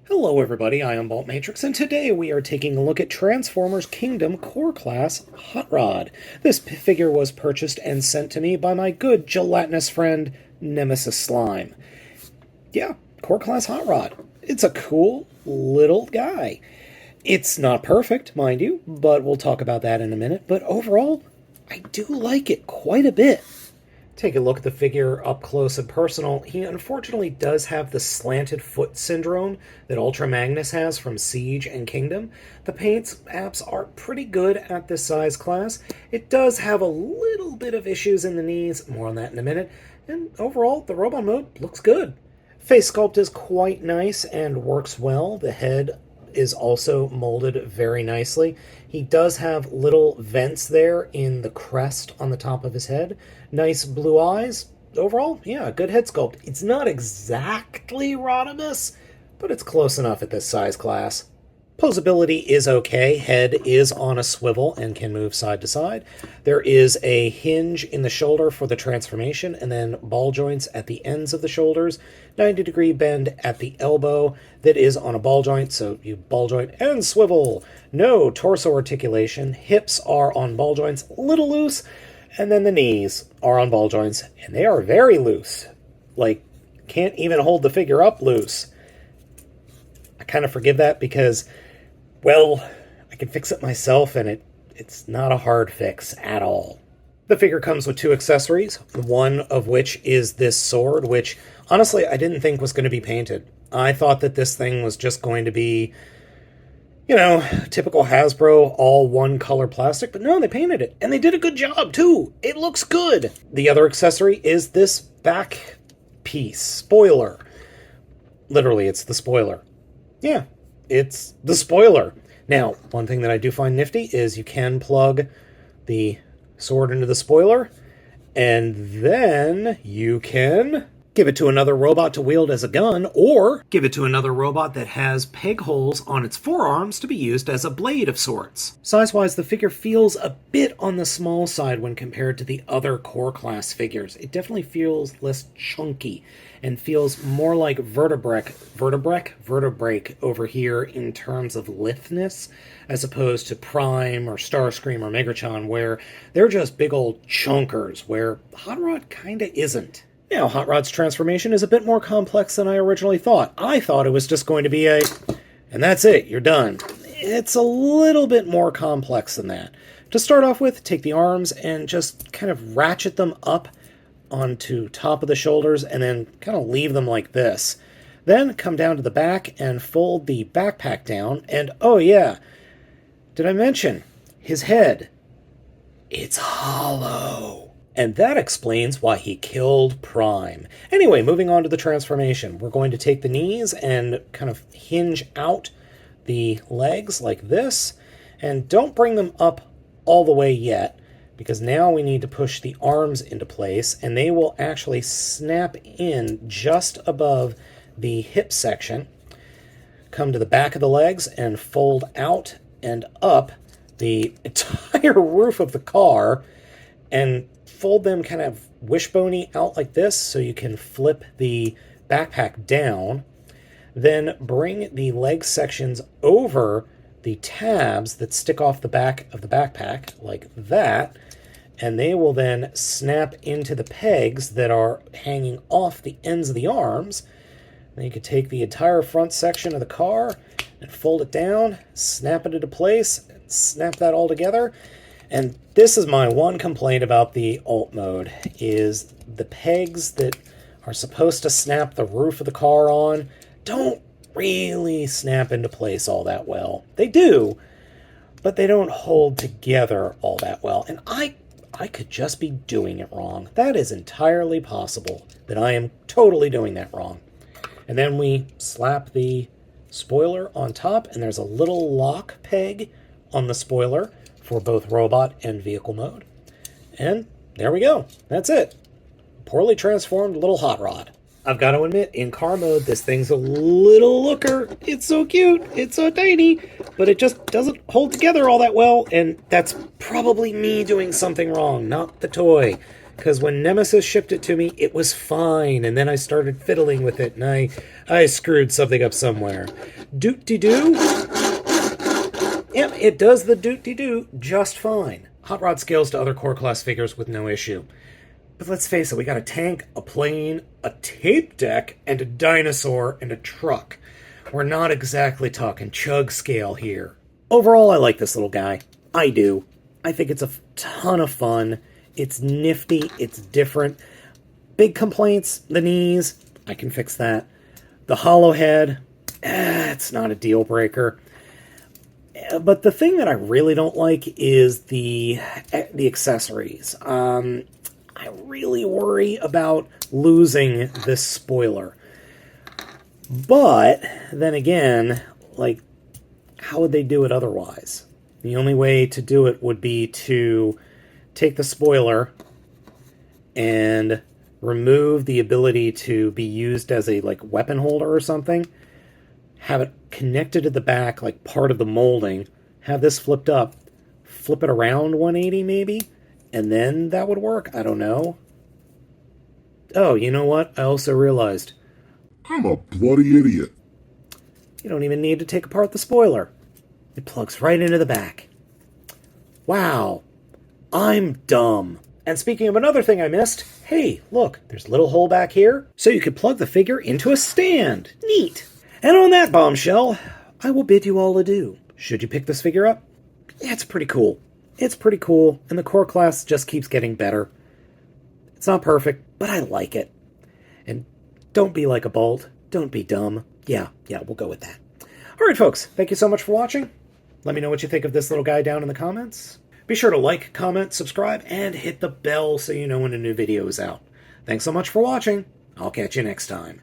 Hello everybody, I am Baltmatrix, and today we are taking a look at Transformers Kingdom Core Class Hot Rod. This figure was purchased and sent to me by my good gelatinous friend, Nemesis Slime. Yeah, Core Class Hot Rod. It's a cool little guy. It's not perfect, mind you, but we'll talk about that in a minute. But overall, I do like it quite a bit. Take a look at the figure up close and personal. He unfortunately does have the slanted foot syndrome that Ultra Magnus has from Siege and Kingdom. The paints apps are pretty good at this size class. It does have a little bit of issues in the knees, more on that in a minute, and overall the robot mode looks good. Face sculpt is quite nice and works well. The head is also molded very nicely. He does have little vents there in the crest on the top of his head. Nice blue eyes. Overall, yeah, good head sculpt. It's not exactly Rodimus, but it's close enough at this size class. Poseability is okay. Head is on a swivel and can move side to side. There is a hinge in the shoulder for the transformation, and then ball joints at the ends of the shoulders, 90-degree bend at the elbow that is on a ball joint, so you ball joint and swivel. No torso articulation. Hips are on ball joints, a little loose, and then the knees are on ball joints, and they are very loose. Like, can't even hold the figure up loose. I kind of forgive that because, well, I can fix it myself, and it's not a hard fix at all. The figure comes with two accessories, one of which is this sword, which, honestly, I didn't think was going to be painted. I thought that this thing was just going to be, you know, typical Hasbro, all one-color plastic, but no, they painted it, and they did a good job, too. It looks good. The other accessory is this back piece, spoiler. Literally, it's the spoiler. Yeah, it's the spoiler. Now, one thing that I do find nifty is you can plug the sword into the spoiler, and then you can give it to another robot to wield as a gun, or give it to another robot that has peg holes on its forearms to be used as a blade of sorts. Size-wise, the figure feels a bit on the small side when compared to the other core class figures. It definitely feels less chunky and feels more like vertebrae over here in terms of lithness, as opposed to Prime or Starscream or Megatron, where they're just big old chunkers, where Hot Rod kinda isn't. Now, Hot Rod's transformation is a bit more complex than I originally thought. I thought it was just going to be and that's it, you're done. It's a little bit more complex than that. To start off with, take the arms and just kind of ratchet them up onto top of the shoulders and then kind of leave them like this. Then come down to the back and fold the backpack down, and oh yeah, did I mention his head? It's hollow. And that explains why he killed Prime. Anyway, moving on to the transformation. We're going to take the knees and kind of hinge out the legs like this. And don't bring them up all the way yet, because now we need to push the arms into place, and they will actually snap in just above the hip section. Come to the back of the legs and fold out and up the entire roof of the car, and fold them kind of wishbone-y out like this so you can flip the backpack down. Then bring the leg sections over the tabs that stick off the back of the backpack like that, and they will then snap into the pegs that are hanging off the ends of the arms. Then you could take the entire front section of the car and fold it down, snap it into place, and snap that all together. And this is my one complaint about the alt mode, is the pegs that are supposed to snap the roof of the car on don't really snap into place all that well. They do, but they don't hold together all that well. And I could just be doing it wrong. That is entirely possible, that I am totally doing that wrong. And then we slap the spoiler on top, and there's a little lock peg on the spoiler for both robot and vehicle mode. And there we go. That's it. Poorly transformed little Hot Rod. I've got to admit, in car mode, this thing's a little looker. It's so cute, it's so tiny, but it just doesn't hold together all that well, and that's probably me doing something wrong, not the toy. because when Nemesis shipped it to me, it was fine, and then I started fiddling with it, and I screwed something up somewhere. Doot-de-doo. Yep, it does the doot-de-doo just fine. Hot Rod scales to other core class figures with no issue. But let's face it, we got a tank, a plane, a tape deck, and a dinosaur, and a truck. We're not exactly talking chug scale here. Overall, I like this little guy. I do. I think it's a ton of fun. It's nifty. It's different. Big complaints, the knees. I can fix that. The hollow head. It's not a deal breaker. But the thing that I really don't like is the accessories. I really worry about losing this spoiler. But then again, like, how would they do it otherwise? The only way to do it would be to take the spoiler and remove the ability to be used as a like weapon holder or something, have it connected to the back like part of the molding, have this flipped up, flip it around 180 maybe, and then that would work. I don't know. Oh, you know what? I also realized I'm a bloody idiot. you don't even need to take apart the spoiler. It plugs right into the back. Wow. I'm dumb. And speaking of another thing I missed, hey, look, there's a little hole back here, so you could plug the figure into a stand. Neat. And on that bombshell, I will bid you all adieu. Should you pick this figure up? Yeah, it's pretty cool. It's pretty cool, and the core class just keeps getting better. It's not perfect, but I like it. And don't be like a Bolt. Don't be dumb. Yeah, we'll go with that. All right, folks, thank you so much for watching. Let me know what you think of this little guy down in the comments. Be sure to like, comment, subscribe, and hit the bell so you know when a new video is out. Thanks so much for watching. I'll catch you next time.